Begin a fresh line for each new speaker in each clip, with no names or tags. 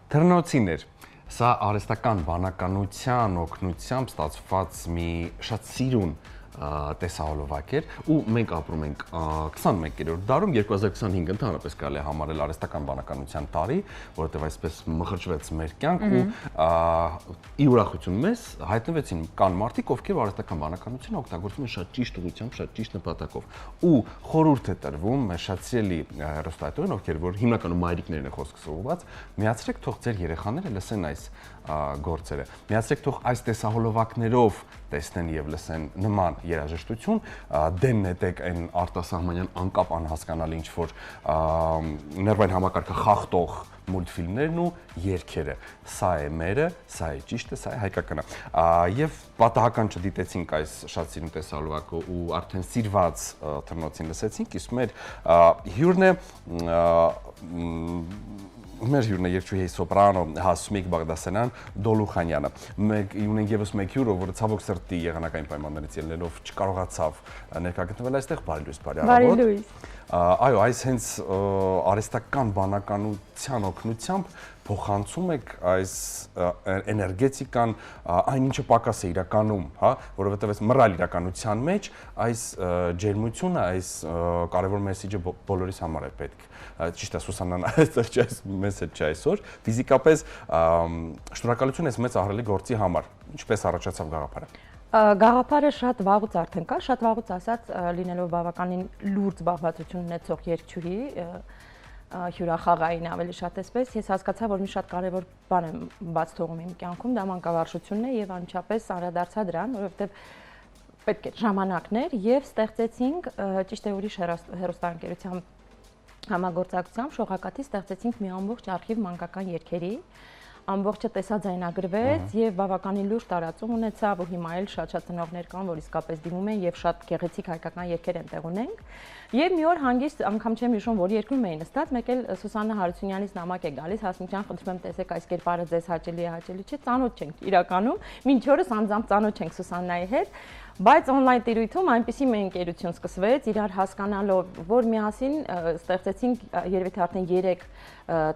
Թռնոցիներ։ Սա արհեստական բանականության օգնությամբ ստացված մի շատ սիրուն տեսահոլովակ էր ու մենք ապրում ենք 21-րդ դարում 2025 ընդհանրապես կարելի է համարել արհեստական բանականության տարի, որովհետև այսպես մխրճվեց մեր կյանք ու ի ուրախություն մեզ հայտնվեցին կան մարդիկ, ովքեր արհեստական բանականությունը օգտագործում են շատ ճիշտ ուղղությամբ, շատ ճիշտ նպատակով ու խորհուրդ է տրվում մեր շատ սիրելի հեռուստաատորին, ովքեր որ հիմնականում մայրիկներն է խոսքս ուղղված, միացրեք թող ձեր երեխաները լսեն այս գործերը։ Միացրեք թող այս տեսահոլովակներով տեսնեն եւ լսեն նման երաժշտություն, դեն նետեք այն արտասահմանյան անկապ անհասկանալի ինչ որ ներվային համակարգը խախտող մուլտֆիլմներն ու երգերը։ Սա է մերը, սա է ճիշտը, սա է հայկականը։ Եվ պատահական չդիտեցինք այս շատ սիրուն տեսահոլովակը ու արդեն սիրված թռնոցին լսեցինք, իսկ մեր հյուրն է մեր հյուրն է երգչուհի սոպրանո Հասմիկ Բաղդասարյան Դոլուխանյանը։ Մենք ունենք եւս մեկ հյուր, որը ցավոք սրտի եղանակային պայմաններից ելնելով չկարողացավ ներկայացնել այստեղ, բարի լույս, բարի առավոտ։ Այո, այս հենց արհեստական բանականության օգնությամբ փոխանցում եք այս էներգետիկան, այն ինչը պակաս է իրականում, հա, որովհետև այս մռայլ իրականության մեջ այս ջերմությունը, այս կարևոր մեսեջը բոլորիս համար է պետք։ Ճիշտ է, Սուսաննան այստեղ չէ, մեսեջ չէ այսօր, ֆիզիկապես շնորհակալություն ես մեծ ահռելի գործի համար։ Ինչպես առաջացավ գաղափարը։
Գաղափարը շատ վաղուց արդեն կա, շատ վաղուց ասած լինելով բավականին լուրջ զբաղվածություն ունեցող երգչուհի հյուրախաղային ավելի շատ էսպես, ես հասկացա, որ մի շատ կարևոր բան եմ բաց թողում իմ կյանքում, դա մանկավարժությունն է եւ անմիջապես անդրադարձա դրան, որովհետեւ պետք է ժամանակներ եւ ստեղծեցինք ճիշտ է ուրիշ հեռուստաընկերության համագործակցությամբ շողակաթի ստեղծեցինք մի ամբողջ արխիվ մանկական երգերի ամբողջը տեսաձայնագրվեց եւ բավականին լուրջ տարածում ունեցավ ու հիմա էլ շատ ծնողներ կան, որ իսկապես դիմում են եւ շատ գեղեցիկ հայկական երգեր են տեղ ունենք։ Եվ մի օր հանգիստ անգամ չեմ հիշում, որ երկրում էին նստած, մեկ էլ Սուսաննա Հարությունյանից նամակ է գալիս, Հասմիկ ջան, խնդրում եմ տեսեք այս կերպարը ձեզ հաճելի է, հաճելի չէ, ծանոթ չենք իրականում, մինչ օրս անձամբ ծանոթ չենք Սուսաննայի հետ, բայց on-line տիրույթում այնպիսի մի ընկերություն սկսվեց, իրար հասկանալով, որ միասին ստեղծեցինք երևի թե արդեն 3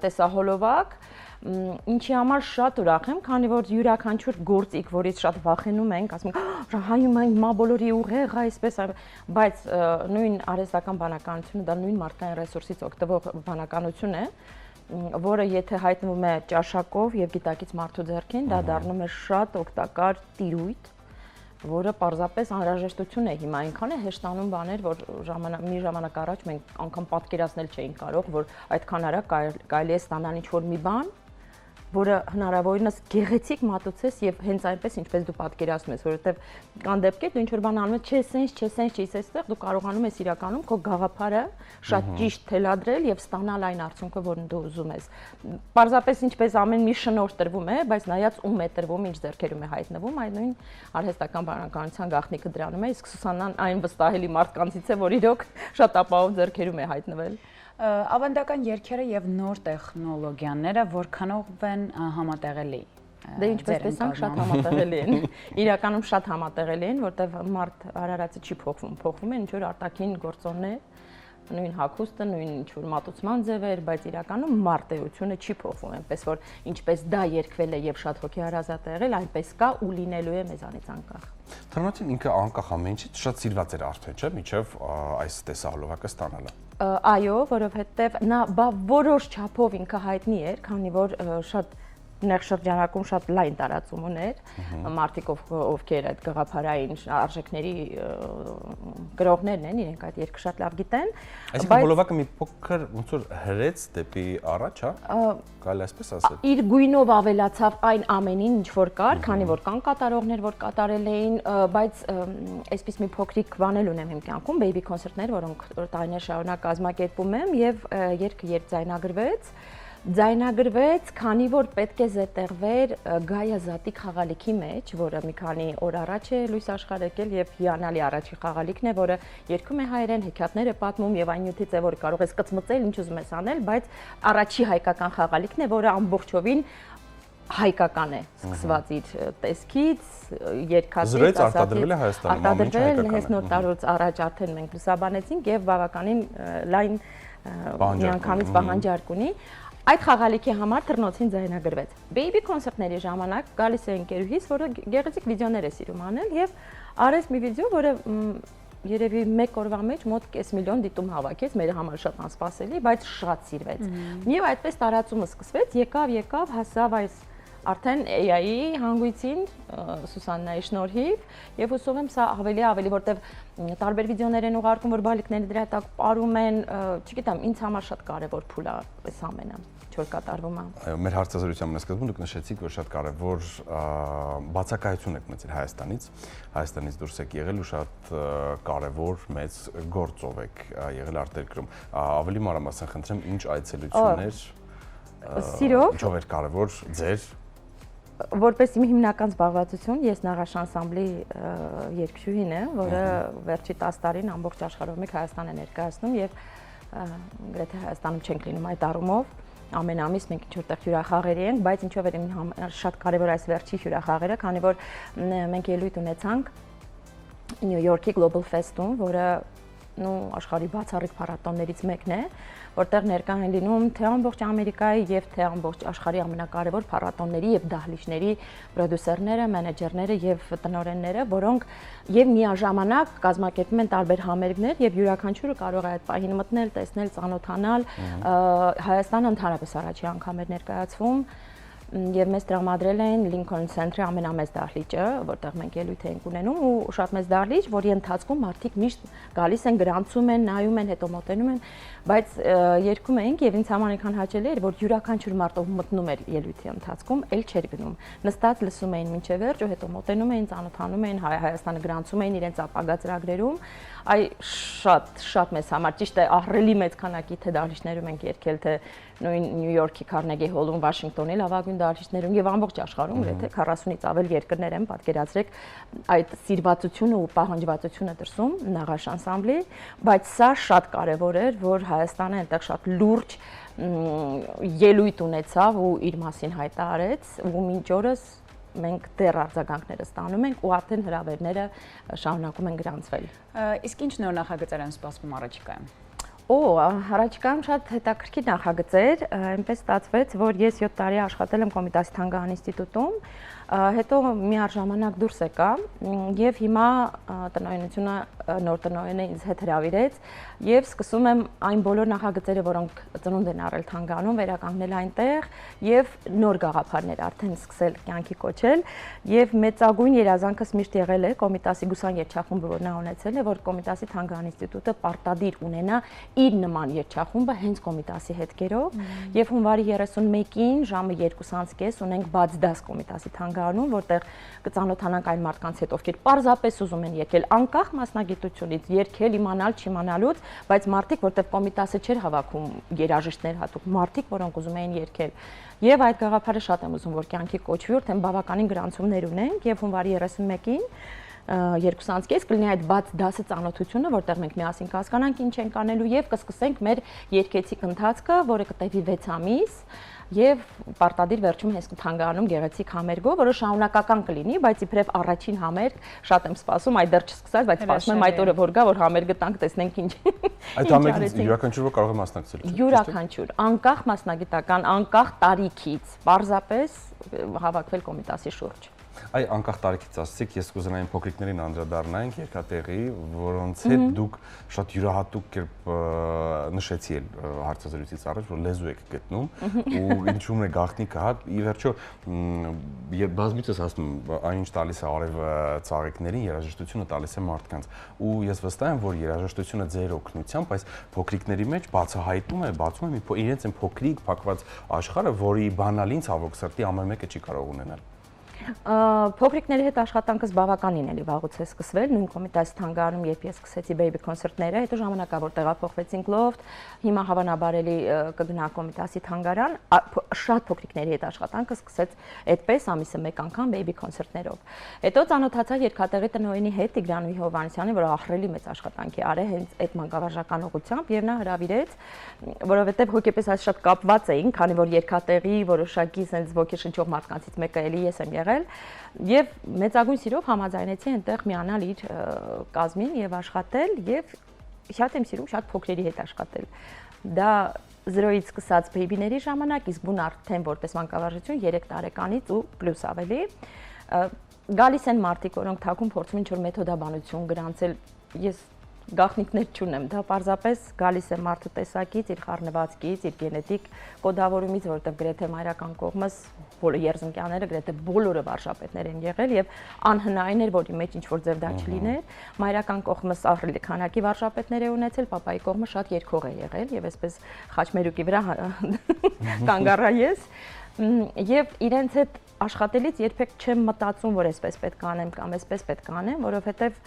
տեսահոլովակ, ինչի համար շատ ուրախ եմ, քանի որ յուրաքանչյուր գործիք, որից շատ վախենում ենք, ասում ենք, հայում այն մա բոլորի ուղեղ, այսպես, բայց նույն արհեստական բանականությունը դա նույն մարդկային ռեսուրսից օգտվող բանականություն է, որը եթե հայտնվում է ճաշակով եւ գիտակից մարդու ձեռքին, դա դառնում է շատ օգտակար տիրույթ, որը պարզապես անհրաժեշտություն է հիմա այնքան է հեշտանում բաներ, որ մի ժամանակ առաջ մենք անգամ պատկերացնել չէինք կարող, որ այդքան արագ կարելի է ստանալ ինչ-որ մի բան, որը հնարավորինս գեղեցիկ մատուցես եւ հենց այնպես ինչպես դու պատկերացնում ես, որովհետեւ կան դեպքեր դու ինչ-որ բան անում ես, չէ, սենց չի այստեղ, դու կարողանում ես իրականում քո գաղափարը շատ ճիշտ թելադրել եւ ստանալ այն արդյունքը, որն դու ուզում ես։ Պարզապես ինչպես ամեն մի շնորհ տրվում է, բայց նայած ում է տրվում, ինչ ձեռքերում է հայտնվում, այդ նույն արհեստական բանականության գաղտնիքը դրանում է, իսկ Սուսաննան այն վստահելի մարդկանցից է, որ իրոք շատ ապահով ձեռքերում է հայտնվել։
Ավանդական երգերը եւ նոր տեխնոլոգիաները որքանով են համատեղելի։
Դե ինչպես տեսանք, շատ համատեղելի են։ Իրականում շատ համատեղելի են, որտեղ մարդ արարածը չի փոխվում, փոխվում են ինչ որ արտաքին գործոններ, նույն հագուստը, նույն ինչ որ մատուցման ձևեր, բայց իրականում մարտեությունը չի փոխվում, այնպես որ ինչպես դա երգվել է եւ շատ հոգեհարազատ է եղել, այնպես կա ու լինելու է մեզանից անկախ։
Թռնոցին ինքը անկախ ամեն ինչից շատ սիրված էր արդեն, չէ՞, միջև այս տեսահոլովակը ստանալը։
Այո, որովհետեւ նա որոշ չափով ինքը հայտնի էր, քանի որ շատ նեղ շրջանակում շատ լայն տարածում ուներ, մարդիկ ովքեր այդ գաղափարային արժեքների գրողներն են, իրենք այդ երգը շատ լավ գիտեն։
Այսինքն հոլովակը մի փոքր ոնց որ հրեց դեպի առաջ, հա։ Կարելի այսպես ասել։
Իր գույնով ավելացավ այն ամենին, ինչ որ կար, քանի որ կան կատարողներ, որ կատարել էին, բայց այսպես մի փոքրիկ բան էլ ունեմ իմ կյանքում, baby կոնցերտներ, որոնք տարիներ շարունակ կազմակերպում եմ եւ երգը երբ ձայնագրվեց, քանի որ պետք է զետեղվեր Գայազատի խաղալիքի մեջ, որը մի քանի օր առաջ է լույս աշխարհ եկել եւ հիանալի առաջի խաղալիքն է, որը երգում է հայերեն, հեքիաթներ է պատմում եւ այն նյութից է, որ կարող ես կծմծել, ինչ ուզում ես անել, բայց առաջի հայկական խաղալիքն է, որը ամբողջովին հայկական է, սկսված իր տեսքից, երկաթից,
զրույց արտադրվել է Հայաստանում,
արտադրվել հենց նոր տարուց առաջ արդեն մենք լուսաբանեցինք եւ բավականին լայն միանգամից պահանջարկ ունի։ Այդ խաղալիքի համար թռնոցին ձայնագրվեց։ Baby կոնցերտների ժամանակ գալիս է ընկերուհիս, որը գեղեցիկ վիդեոներ է սիրում անել եւ արեց մի վիդեո, որը երևի 1 օրվա մեջ մոտ 500,000 դիտում հավաքեց, մեր համար շատ անսպասելի, բայց շատ սիրվեց։ Եվ այդպես տարածումը սկսվեց, եկավ, հասավ այս արդեն AI-ի հանգույցին Սուսաննայի շնորհիվ եւ հուսով եմ սա ավելի որտեվ տարբեր վիդեոներ են ուղարկում, որ բալիկները դրա տակ ապարում են, չգիտեմ, ինձ համար շատ կարեւոր փուլ է այս ամենը, որ կատարվում է։
Այո, մեր հարցազրույցի սկզբում դուք նշեցիք, որ շատ կարեւոր բացակայություն եք մտել Հայաստանից դուրս եք եղել ու շատ կարեւոր մեծ գործով եք եղել արտերկրում։ Ավելի մանրամասն խնդրեմ, ինչ այցելություններ
Սիրով
ինչով էր կարեւոր ձեր
որպես իմ հիմնական զբաղվածություն ես Նաղաշ անսամբլի երգչուհին եմ, որը վերջի 10 տարին ամբողջ աշխարհով մեկ Հայաստան է ներկայացնում եւ գրեթե Հայաստանում չենք լինում այդ առումով։ Ամեն ամիս մենք ինչ-որտեղ հյուրախաղերի ենք, բայց ինչով էր շատ կարևոր այս վերջի հյուրախաղերը, քանի որ մենք ելույթ ունեցանք Նյու Յորքի Global Fest-ում, որը աշխարհի բացառիկ փառատոններից մեկն է, որտեղ ներկա են լինում թե ամբողջ Ամերիկայի եւ թե ամբողջ աշխարհի ամենակարևոր փառատոնների եւ դահլիճների պրոդյուսերները, մենեջերները եւ տնօրենները, որոնք եւ միաժամանակ կազմակերպում են տարբեր համերգներ եւ յուրաքանչյուրը կարող է այդ պահին մտնել, տեսնել, ծանոթանալ։ Հայաստանը ընդհանրապես առաջի անգամ էր ներկայացվում եւ մեզ տրամադրել են Լինքոլն Սենթրի ամենամեծ դահլիճը, որտեղ մենք ելույթ ենք ունենում ու շատ մեծ դահլիճ, որի ընթացքում մարդիկ միշտ գալիս են, գրանցում են, նայում են, հետո մոտենում են, բայց երգում էինք եւ ինձ համար այնքան հաճելի էր, որ յուրաքանչյուր մարդով մտնում էր ելույթի ընթացքում, էլ չէր գնում։ Նստած լսում էին մինչև վերջ ու հետո մոտենում էին, ծանոթանում էին, Հայաստանը գրանցում էին իրենց ապագա ծրագրերում։ Այ շատ մեծ համար ճիշտ է ահռելի մեծ քանակի թե դահլիճներում ենք երգել, թե նույն Նյու Յորքի Քարնեգի հոլում, Վաշինգտոնի լավագույն դահլիճներում եւ ամբողջ աշխարհում գրեթե 40-ից ավել երկրներ են, պատկերացրեք այդ սիրվածությունը ու պահանջվածությունը դրսում Նաղաշ անսամբլի, բայց սա շատ կարեւոր էր, որ Հայաստանը այնտեղ շատ լուրջ ելույթ ունեցավ ու իր մասին հայտարարեց ու մինչ օրս մենք դեռ արձագանքները ստանում ենք ու արդեն հրավերները շարունակում են գրանցվել։
Իսկ ինչ նոր նախագծեր են սպասվում առաջիկայում։
Առաջիկայում շատ հետաքրքիր նախագծեր, այնպես ստացվեց, որ ես 7 տարի աշխատել եմ Կոմիտասի Թանգարան ինստիտուտում, հետո միառժամանակ դուրս եկա եւ հիմա տնօրենությունը նոր տնօրենը ինձ հետ հրավիրեց եւ սկսում եմ այն բոլոր նախագծերը, որոնք ծնունդ են առել Թանգարանում, վերականգնել այնտեղ եւ նոր գաղափարներ արդեն սկսել կյանքի կոչել եւ մեծագույն երազանքս միշտ եղել է Կոմիտասի Գուսան երգչախումբը, որ նա ունեցել է, որ Կոմիտասի Թանգարան ինստիտուտը պարտադիր ունենա իր նման երգչախումբը հենց Կոմիտասի հետքերով եւ հունվարի 31-ին ժամը 2:30 ունենք բաց դաս Կոմիտասի Թանգարանում, որտեղ կծանոթանանք այն մարդկանց հետ, ովքեր պարզապես ուզում են երգել անկախ մասնագիտությունից, երգել իմանալ, չիմանալուց, բայց մարդիկ, որտեղ Կոմիտասը չէր հավաքում երաժիշտներ հատուկ, մարդիկ, որոնք ուզում էին երգել։ Եվ այդ գաղափարը շատ եմ ուզում, որ կյանքի կոչվի, որտեղ բավականին գրանցումներ ունենք եւ հունվարի 31-ին 2:30 կլինի այդ բաց դասը ծանոթությունը, որտեղ մենք միասին կհասկանանք ինչ ենք անելու եւ կսկսենք մեր երգեցիկ ընթացքը, որը կտևի 6 ամիս եւ պարտադիր վերջում հենց Թանգարանում գեղեցիկ համերգով, որը շարունակական կլինի, բայց իբրև առաջին համերգ շատ եմ սպասում, այդ դեռ չսկսած, բայց սպասում եմ այդ օրը որ գա, որ համերգը տանք, տեսնենք ինչ։
Այդ համերգին յուրաքանչյուրը կարող է մասնակցել։
Յուրաքանչյուր, անկախ մասնագիտական, անկախ տարիքից, պարզապես հավաքվել Կոմիտասի շուրջ։
Այ անկախ տարիքից ասացիք, ես կուզենայի փոքրիկներին անդրադառնանք երկաթեղի, որոնց հետ դուք շատ յուրահատուկ կերպ նշեցի հարցազրույցից առաջ, որ լեզու եք գտնում ու ինչու՞մ է գաղտնիքը, հա, ի վերջո երբ բազմիցս ասում այնինչ տալիս է արևը ծաղիկներին, երաժշտությունը տալիս է մարդկանց։ Ու ես վստահ եմ, որ երաժշտությունը ձեր օգնությամբ այս փոքրիկների մեջ բացահայտում է, բացում է իրենց այն փոքրիկ փակված աշխարհը, որի բանալին ցավոք սրտի ամեն մեկը չի կարող ունենալ։
Փոքրիկների հետ աշխատանքս բավականին էլի վաղուց է սկսվել, նույն Կոմիտասի Թանգարանում, երբ ես սկսեցի Baby կոնցերտները, հետո ժամանակավոր տեղափոխվեցինք Loft, հիմա հավանաբար էլի կգնա Կոմիտասի Թանգարան, շատ փոքրիկների հետ աշխատանքը սկսեց այդպես ամիսը մեկ անգամ Baby կոնցերտներով։ Հետո ծանոթացա երկաթեղի տնօրենի հետ Տիգրան Հովհաննիսյանին, որը ահռելի մեծ աշխատանք է արել հենց այդ մանկավարժական ուղղությամբ եւ նա հրավիրեց, որովհետեւ հոգեպես այս շատ կապված էին, քանի որ երկաթեղի որոշակի sense ոգեշնչող մարդկանցից մեկը էլի ես եմ եղել եւ մեծագույն սիրով համաձայնեցի այնտեղ միանալ իր կազմին եւ աշխատել եւ շատ եմ սիրում շատ փոքրերի հետ աշխատել։ Դա 0-ից սկսած բեյբիների ժամանակ, իսկ բուն արդեն որպես մանկավարժություն 3 տարեկանից ու պլյուս ավելի գալիս են մարդիկ, որոնք թաքուն փորձում են ինչ-որ մեթոդաբանություն գրանցել։ Ես գաղտնիքներ չունեմ, դա պարզապես գալիս է մարդու տեսակից, իր խառնվածքից, իր գենետիկ կոդավորումից, որովհետև գրեթե մայրական կողմս բոլոր երզնկյաները գրեթե բոլորը վարժապետներ են եղել եւ անհնարին էր, որի մեջ ինչ-որ ձև դա չլիներ։ Մայրական կողմս ահռելի քանակի վարժապետներ է ունեցել, պապայի կողմը շատ երկհող է եղել եւ այսպես խաչմերուկի վրա կանգ առա ես եւ իրենց հետ աշխատելից երբեք չեմ մտածում, որ այսպես պետք է անեմ կամ այսպես պետք է անեմ, որովհետեւ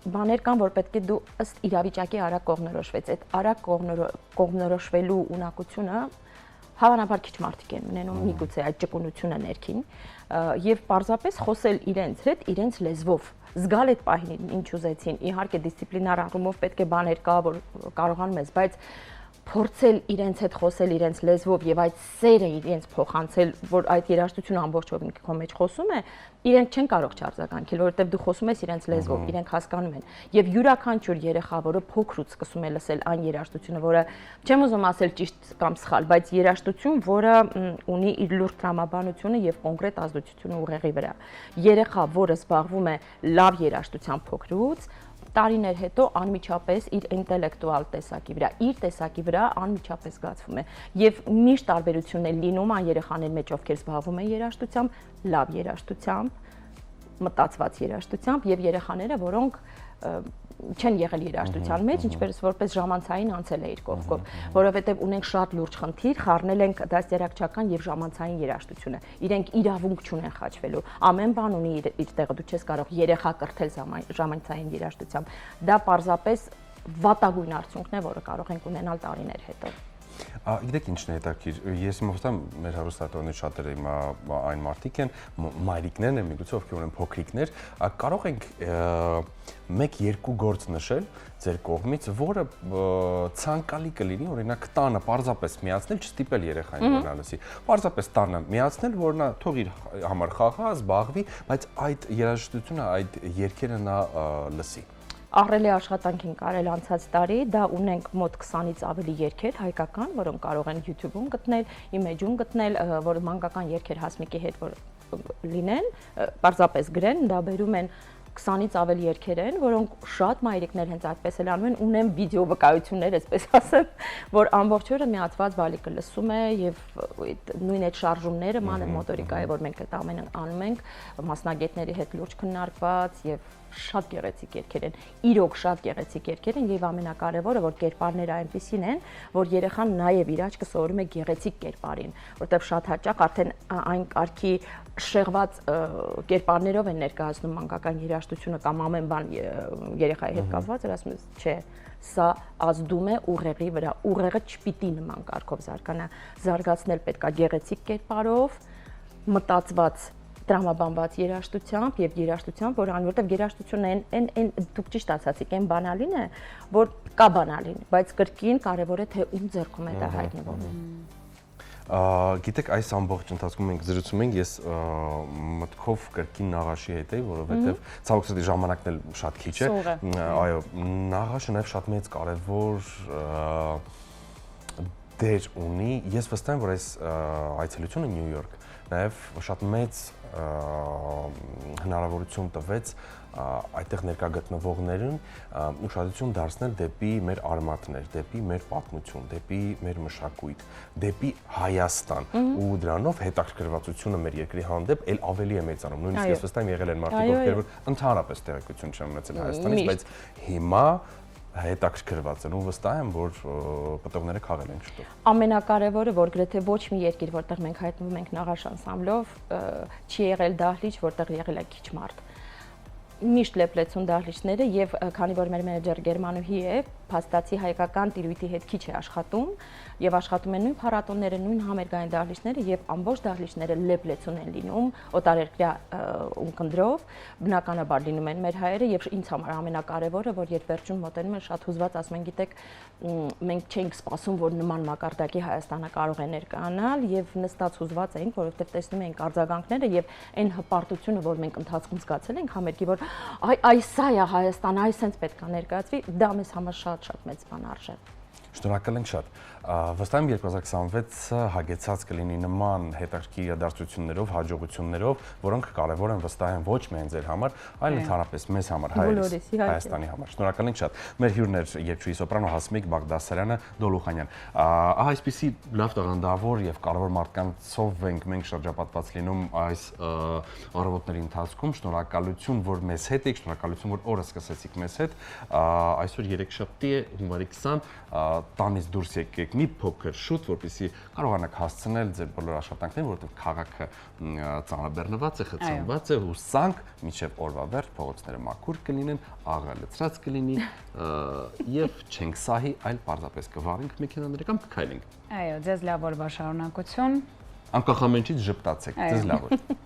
բաներ կան, որ պետք է դու ըստ իրավիճակի արագ կողմնորոշվես։ Այդ արագ կողմնորոշվելու ունակությունը հավանաբար քիչ մարդիկ են ունենում, միգուցե այդ ճկունությունը ներքին, եւ պարզապես խոսել իրենց հետ, իրենց լեզվով, զգալ այդ պահին ինչ ուզեցին։ Իհարկե դիսցիպլինար առումով պետք է բաներ կա, որ կարողանում ես, բայց փորձել իրենց հետ խոսել իրենց լեզվով եւ այդ սերը իրենց փոխանցել, որ այդ երաժշտությունը ամբողջովին քո մեջ խոսում է, իրենք չեն կարող չարձագանքել, որովհետեւ դու խոսում ես իրենց լեզվով, իրենք հասկանում են։ Եվ յուրաքանչյուր երեխա, որը փոքրուց սկսում է լսել այն երաժշտությունը, որը չեմ ուզում ասել ճիշտ կամ սխալ, բայց երաժշտություն, որը ունի իր լուրջ տրամաբանությունը եւ կոնկրետ ազդեցությունը ուղեղի վրա։ Երեխա, որը զբաղվում է լավ երաժշտությամբ փոքրուց, տարիներ հետո անմիջապես իր ինտելեկտուալ տեսակի վրա, իր տեսակի վրա անմիջապես զգացվում է եւ միշտ տարբերությունն է լինում այն երեխաների մեջ, ովքեր զբաղվում են երաժշտությամբ, լավ երաժշտությամբ, մտածված երաժշտությամբ եւ երեխաները, որոնք չեն եղել երաժշտության մեջ, ինչպես որպես ժամանցային անցել է իր կողքով, որովհետև ունենք շատ լուրջ խնդիր, խառնել ենք դաստիարակչական եւ ժամանցային երաժշտությունը։ Իրենք իրավունք չունեն խաչվելու։ Ամեն բան ունի իր տեղը, դու չես կարող երեխա կրթել ժամանցային երաժշտությամբ։ Դա պարզապես վատագույն արդյունքն է, որը կարող ենք ունենալ տարիներ հետո։
Գիտեք ինչն է հետաքրքիր, ես մոտամ մեր հարուստատորներ շատերը հիմա այն մարդիկ են, մայրիկներն են, միգուցե ովքեր ունեն փոքրիկներ, կարող ենք 1-2 գործ նշել ձեր կողմից, որը ցանկալի կլինի, օրինակ տանը պարզապես միացնել, չստիպել երեխային որ նա լսի, պարզապես տանը միացնել, որ նա թող իր համար խաղա, զբաղվի, բայց այդ երաժշտությունը, այդ երգերը նա լսի։
Ահռելի աշխատանք ենք արել անցած տարի, դա ունենք մոտ 20-ից ավելի երգեր հայկական, որոնք կարող են YouTube-ում գտնել, Image-ում գտնել, որ մանկական երգեր Հասմիկի հետ որ լինեն, պարզապես գրեն, դա բերում են 20-ից ավելի երգեր են, որոնք շատ մայրիկներ հենց այդպես էլ անում են, ունեն վիդեո վկայություններ, այսպես ասեմ, որ ամբողջ օրը միացված բալիկը լսում է եւ նույն այդ շարժումները, մանր մոտորիկայի, որ մենք այդ ամենը անում ենք, մասնագետների հետ լուրջ քննարկված եւ շատ գեղեցիկ երգեր են, իրոք շատ գեղեցիկ երգեր են եւ ամենակարևորը, որ կերպարները այնպեսին են, որ երեխան նաեւ իր աչքը սովորում է գեղեցիկ կերպարին, որտեղ շատ հաճախ արդեն այն կարգի շեղված կերպարներով են ներկայացնում մանկական երաժշտությունը կամ ամեն բան երեխայի հետ կապված, որ ասում ես, չէ, սա ազդում է ուղեղի վրա, ուղեղը չպիտի նման կարգով զարգանա, զարգացնել պետքա գեղեցիկ կերպարով, մտածված տրամաբանված երաժշտությամբ եւ երաժշտությամբ, որ անի, որտեղ երաժշտությունը այն դուք ճիշտ ասացիք, այն բանալին է, որ կա բանալին, բայց կրկին կարևոր է թե ում ձեռքում է դա հայտնվում։
Գիտեք, այս ամբողջ ընթացքում մենք զրուցում ենք, ես մտքով կրկին Նաղաշի հետ էի, որովհետեւ ցավոք սրտի ժամանակն էլ շատ քիչ է։ Այո, Նաղաշը նաեւ շատ մեծ կարևոր դեր ունի։ Ես վստահ եմ, որ այս այցելությունը Նյու Յորք նաեւ շատ մեծ հնարավորություն տվեց այդտեղ ներկա գտնվողներին ուշադրություն դարձնել դեպի մեր արմատներ, դեպի մեր պատմություն, դեպի մեր մշակույթ, դեպի Հայաստան ու դրանով հետաքրքրվածությունը մեր երկրի հանդեպ էլ ավելի է մեծանում։ Նույնիսկ ես վստահ եմ եղել են մարդիկ, ովքեր որ ընդհանրապես տեղեկություն չեն ունեցել Հայաստանից, բայց հիմա հետաքրքրված են ու վստահ եմ, որ պտուղները քաղել են շուտով։
Ամենակարևորը, որ գրեթե ոչ մի երկիր, որտեղ մենք հայտնվում ենք Նաղաշ անսամբլով, չի եղել դահլիճ, որտեղ եղել է քիչ մարդ։ Միշտ լեփլեցուն դահլիճները եւ քանի որ մեր մենեջերը գերմանուհի է, փաստացի հայկական տիրույթի հետ քիչ է աշխատում եւ աշխատում են նույն փառատոները, նույն համերգային դահլիճները եւ ամբողջ դահլիճները լեփլեցուն են լինում օտարերկրյա ունկնդրով, բնականաբար լինում են մեր հայերը եւ ինձ համար ամենակարևորը, որ երբ վերջում մոտենում են շատ հուզված ասում են, գիտեք, մենք չէինք սպասում, որ նման մակարդակի Հայաստանը կարող է ներկայանալ եւ նստած հուզված էինք, որովհետեւ տեսնում էինք արձագանքները եւ այն հպարտությունը, որ մենք ընթացքում զգացել ենք համերգի, որ այ սա է Հայաստանը, այ սենց պետք է ներկայացվի, դա մեզ համար շատ մեծ բան արժե։
Շնորհակալ ենք շատ։ Վստահ եմ 2026-ը հագեցած կլինի նման հետաքրքիր իրադարձություններով, հաջողություններով, որոնք կարևոր են վստահ եմ ոչ միայն ձեր համար, այլ ընդհանրապես մեզ համար, հայերիս, Հայաստանի համար։ Շնորհակալ ենք շատ։ Մեր հյուրն էր երգչուհի սոպրանո Հասմիկ Բաղդասարյանը Դոլուխանյան։ Ահա այսպիսի լավ տաղանդավոր եւ կարևոր մարդկանցով ենք մենք շրջապատված լինում այս առավոտների ընթացքում։ Շնորհակալություն, որ մեզ հետ եք, շնորհակալություն, որ օրը սկսեցիք մեզ հետ։ Այսօր 3-շաբթի է, հունվարի 20, տանից դուրս եկեք մի փոքր շուտ, որպեսզի կարողանաք հասցնել ձեր բոլոր աշխատանքներին, որովհետև քաղաքը ծանրաբեռնված է, խցանված է, հուսանք մինչև օրվա վերջ փողոցները մաքուր կլինեն, աղը լցրած կլինի եւ չենք սահի, այլ պարզապես կվարենք մեքենաները կամ կքայլենք։
Այո, ձեզ լավ օրվա շարունակություն։
Անկախ ամենից ժպտացեք, ձեզ լավ օր։